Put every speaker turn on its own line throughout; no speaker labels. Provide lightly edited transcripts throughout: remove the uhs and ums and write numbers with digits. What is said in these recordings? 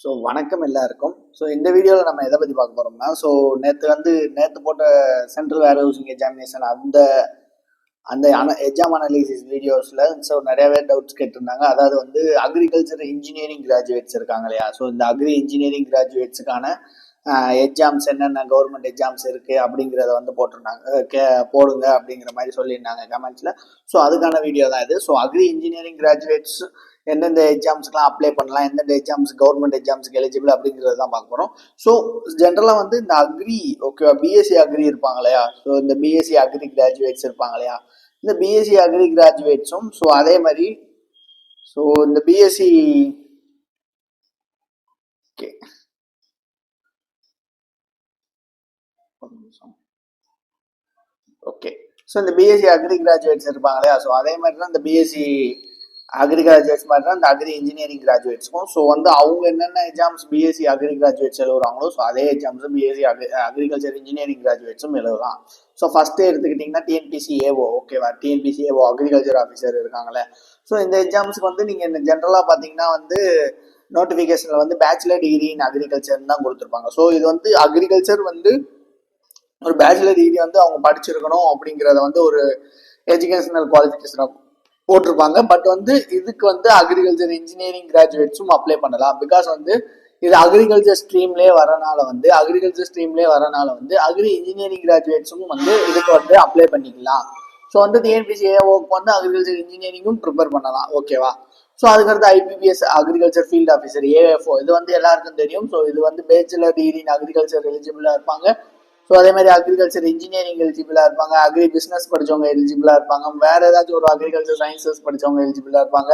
வணக்கம் எல்லாருக்கும். இந்த வீடியோவில் நம்ம எதை பற்றி பார்க்க போகிறோம்னா நேற்று போட்ட சென்ட்ரல் வேர் ஹவுசிங் எக்ஸாமினேஷன் அந்த அந்த எக்ஸாம் அனாலிசிஸ் வீடியோஸில் நிறையவே டவுட்ஸ் கேட்டிருந்தாங்க. அதாவது அக்ரிகல்ச்சர் இன்ஜினியரிங் கிராஜுவேட்ஸ் இருக்காங்க இல்லையா. இந்த அக்ரி இன்ஜினியரிங் கிராஜுவேட்ஸுக்கான எக்ஸாம்ஸ் என்னென்ன கவர்மெண்ட் எக்ஸாம்ஸ் இருக்குது அப்படிங்கிறத போட்டிருந்தாங்க. போடுங்க அப்படிங்கிற மாதிரி சொல்லியிருந்தாங்க கமெண்ட்ஸில். அதுக்கான வீடியோ தான் இது. அக்ரி இன்ஜினியரிங் கிராஜுவேட்ஸ் எந்தெந்த எக்ஸாம்ஸ்க்குலாம் அப்ளை பண்ணலாம், எந்தெந்த எக்ஸாம்ஸ் கவர்மெண்ட் எக்ஸாம்ஸ்க்கு எலிஜிபிள் அப்படிங்கிறது தான் பார்க்க போகிறோம். ஜென்ரலாக இந்த அக்ரி ஓகேவா, பிஎஸ்சி அக்ரி இருப்பாங்க இல்லையா. இந்த பிஎஸ்சி அக்ரி கிராஜுவேட்ஸ் இருப்பாங்க இல்லையா. இந்த பிஎஸ்சி அக்ரி கிராஜுவேட்ஸும் அதே மாதிரி இந்த பிஎஸ்சி ஓகே இந்த பிஎஸ்சி அக்ரி கிராஜுவேட்ஸ் இருப்பாங்க இல்லையா. அதே மாதிரி தான் இந்த பிஎஸ்சி அக்ரி கிராஜுவேட்ஸ் மாதிரி தான் இந்த அக்ரி இன்ஜினியரிங் கிராஜுவேட்ஸ்க்கும் அவங்க என்னென்ன எக்ஸாம்ஸ் பிஎஸ்சி அக்ரி கிராஜுவேட்ஸ் எழுதுறாங்களோ அதே எக்ஸாம்ஸ் பிஎஸ்சி அக்ரிகல்ச்சர் இன்ஜினியரிங் கிராஜுவேட்ஸும் எழுதலாம். ஃபர்ஸ்ட் எடுத்துக்கிட்டிங்கன்னா டிஎன்பிசி ஏஓ ஓகேவா, டிஎன்பிசி ஏஓ அக்ரிகல்ச்சர் ஆஃபீஸர் இருக்காங்களே. இந்த எக்ஸாம்ஸுக்கு நீங்கள் ஜென்ரலாக பார்த்தீங்கன்னா நோட்டிஃபிகேஷனில் பேச்சுலர் டிகிரி இன் அக்ரிகல்ச்சர் தான் கொடுத்துருப்பாங்க. இது அக்ரிகல்ச்சர் ஒரு பேச்சுலர் டிகிரி அவங்க படிச்சிருக்கணும் அப்படிங்கிறத ஒரு எஜுகேஷனல் குவாலிஃபிகேஷன் போட்டிருப்பாங்க. பட் இதுக்கு அக்ரிகல்ச்சர் இன்ஜினியரிங் கிராஜுவேட்ஸும் அப்ளை பண்ணலாம். பிகாஸ் இது அக்ரிகல்ச்சர் ஸ்ட்ரீம்லேயே வரனால அக்ரி இன்ஜினியரிங் கிராஜுவேட்ஸும் இதுக்கு அப்ளை பண்ணிக்கலாம். டிஎன்பிசி ஏஓக்கு அக்ரிகல்ச்சர் இன்ஜினியரிங்கும் ப்ரிப்பேர் பண்ணலாம் ஓகேவா. அதுக்கடுத்து IBPS agriculture field officer AFO இது எல்லாருக்கும் தெரியும். இது பேச்சுலர் டிகிரி இன் அக்ரிகல்ச்சர் எலிஜிபிளா இருப்பாங்க. அதே மாதிரி அக்ரிகல்ச்சர் இன்ஜினியரிங் எலிஜிபிளா இருப்பாங்க, அக்ரி பிசினஸ் படிச்சவங்க எலிஜிபிளா இருப்பாங்க, வேற ஏதாச்சும் ஒரு அக்ரிகல்ச்சர் சயின்சஸ் படிச்சவங்க எலிஜிபிளா இருப்பாங்க,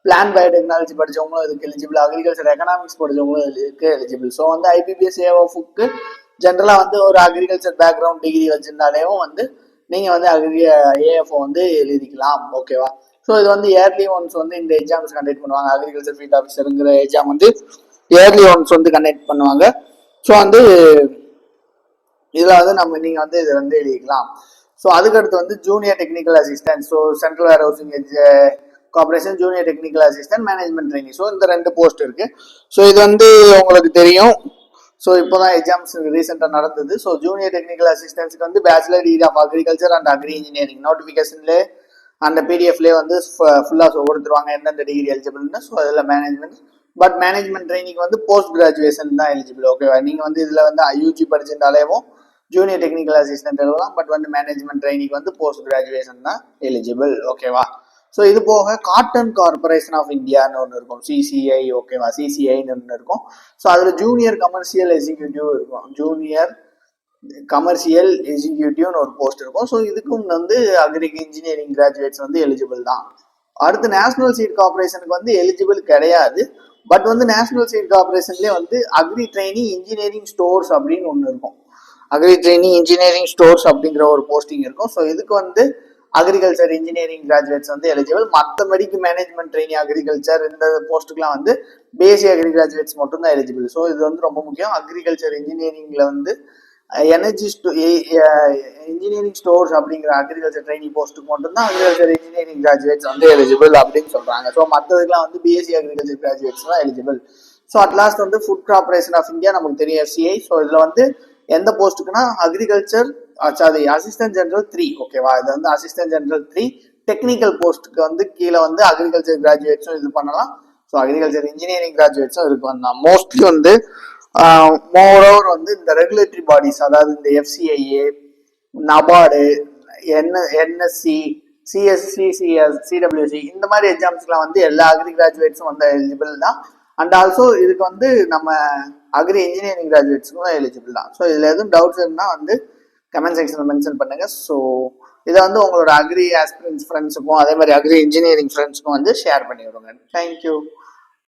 பிளான் பயோடெக்னாலஜி படிச்சவங்களும் இதுக்கு எலிஜிபிள், அக்ரிகல்ச்சர் எக்கனாமிக்ஸ் படிச்சவங்களும் இதுக்கு எலிஜிபிள். ஐபிபிஎஸ் ஏஓக்கு ஜென்ரலா ஒரு அக்ரிகல்ச்சர் பேக்ரவுண்ட் டிகிரி வச்சிருந்தாலேயும் நீங்க அக்ரி ஏஎஃப்ஓ எழுதிக்கலாம் ஓகேவா. இது இயர்லி ஒன்ஸ் இந்த எக்ஸாம்ஸ் கண்டக்ட் பண்ணுவாங்க. அக்ரிகல்ச்சர் ஃபீல்ட் ஆஃபீஸருங்கிற எக்ஸாம் இயர்லி ஒன்ஸ் கண்டக்ட் பண்ணுவாங்க. இதில் நீங்க இதை எழுதிக்கலாம். அதுக்கடுத்து junior technical assistant, central warehousing corporation junior technical assistant, management trainee. இந்த 2 போஸ்ட் இருக்கு. இது உங்களுக்கு தெரியும். இப்போதான் எக்ஸாம்ஸ் ரீசெண்டாக நடந்தது. ஜூனியர் டெக்னிக்கல் அசிஸ்டன்ஸ்க்கு bachelor degree of agriculture and agri engineering நோட்டிஃபிகேஷன்லேயே அந்த பிடிஎஃப்லேயே ஃபுல்லாக கொடுத்துருவாங்க எந்தெந்த டிகிரி எலிஜிபிள்னு. அதில் மேனேஜ்மெண்ட், பட் மேனேஜ்மெண்ட் ட்ரெயினிக்கு போஸ்ட் கிராஜுவேஷன் தான் எலிஜிபிள் ஓகேவா. நீங்கள் இதில் ஐயூஜி படிச்சிருந்தாலேவும் ஜூனியர் டெக்னிக்கல் அசிஸ்டன்ட் எழுதலாம். பட் மேனேஜ்மெண்ட் ட்ரெயினிக்கு போஸ்ட் கிராஜுவேஷன் தான் எலிஜிபிள் ஓகேவா. இது போக காட்டன் கார்பரேஷன் ஆஃப் இந்தியான்னு ஒன்று இருக்கும், சிசிஐ ஓகேவா, சிசிஐன்னு ஒன்று இருக்கும். அதில் ஜூனியர் கமர்ஷியல் எக்ஸிக்யூட்டிவ் இருக்கும், ஜூனியர் கமர்ஷியல் எக்ஸிக்யூட்டிவ்னு ஒரு போஸ்ட் இருக்கும். இதுக்கும் அக்ரி இன்ஜினியரிங் கிராஜுவேட்ஸ் எலிஜிபிள் தான். அடுத்து நேஷனல் சீட் கார்பரேஷனுக்கு எலிஜிபிள் கிடையாது. பட் நேஷனல் சீட் கார்பரேஷன்லேயே அக்ரி ட்ரெயினி இன்ஜினியரிங் ஸ்டோர்ஸ் அப்படின்னு ஒன்று இருக்கும், அக்ரி ட்ரெயினி இன்ஜினியரிங் ஸ்டோர்ஸ் அப்படிங்கிற ஒரு போஸ்டிங் இருக்கும். இதுக்கு அக்ரிகல்ச்சர் இன்ஜினியரிங் கிராஜுவேட்ஸ் எலிஜிபிள். மற்றபடிக்கு மேனேஜ்மெண்ட் ட்ரெயினி அக்ரிகல்ச்சர் இந்த போஸ்ட்டுக்குலாம் பேசி அக்ரி கிராஜுவேட்ஸ் மட்டும் தான் எலிஜிபிள். இது ரொம்ப முக்கியம். அக்ரிகல்ச்சர் இன்ஜினியரிங்ல எனர்ஜி இன்ஜினியரிங் ஸ்டோர்ஸ் அப்படிங்கிற அக்ரிகல்ச்சர் ட்ரெயினி போஸ்ட்டுக்கு மட்டும்தான் அக்ரிகல்ச்சர் இன்ஜினியரிங் கிராஜுவேட்ஸ் எலிஜிபிள் அப்படின்னு சொல்றாங்க. மற்றதுக்கெல்லாம் பிஎஸ்சி அக்ரிகல்ச்சர் கிராஜுவேட்ஸ் தான் eligible. At last food corporation of India நமக்கு தெரியும், எஃப்சிஐ. இதுல எந்த போஸ்ட்டுக்குன்னா அக்ரிகல்ச்சர் அசிஸ்டன்ட் ஜெனரல் 3 ஓகேவா. இது அசிஸ்டன்ட் ஜெனரல் 3 டெக்னிக்கல் போஸ்ட்டுக்கு கீழே அக்ரிகல்ச்சர் கிராஜுவேட்ஸும் இது பண்ணலாம். அக்ரிகல்ச்சர் இன்ஜினியரிங் கிராஜுவேட்ஸும் இதுக்கு வந்தான். மோஸ்ட்லி மோரோவர் இந்த ரெகுலேட்டரி பாடிஸ், அதாவது இந்த எஃப்சிஐஏ, நபார்டு, என்எஸ்சி, சிஎஸ்சி, சிடபிள்யூசி இந்த மாதிரி எக்ஸாம்ஸ்லாம் எல்லா அக்ரி கிராஜுவேட்ஸும் எலிஜிபிள் தான். அண்ட் ஆல்சோ இதுக்கு நம்ம அக்ரி இன்ஜினியரிங் கிராஜுவேட்ஸ்க்கும் தான் எலிஜிபிள் தான். இதில் எதுவும் டவுட்ஸ் இருந்தால் கமெண்ட் செக்ஷனில் மென்ஷன் பண்ணுங்க. இதை உங்களோட அக்ரி ஆஸ்பிரன்ஸ் ஃப்ரெண்ட்ஸுக்கும் அதே மாதிரி அக்ரி இன்ஜினியரிங் ஃப்ரெண்ட்ஸுக்கும் ஷேர் பண்ணி விடுங்க. தேங்க்யூ.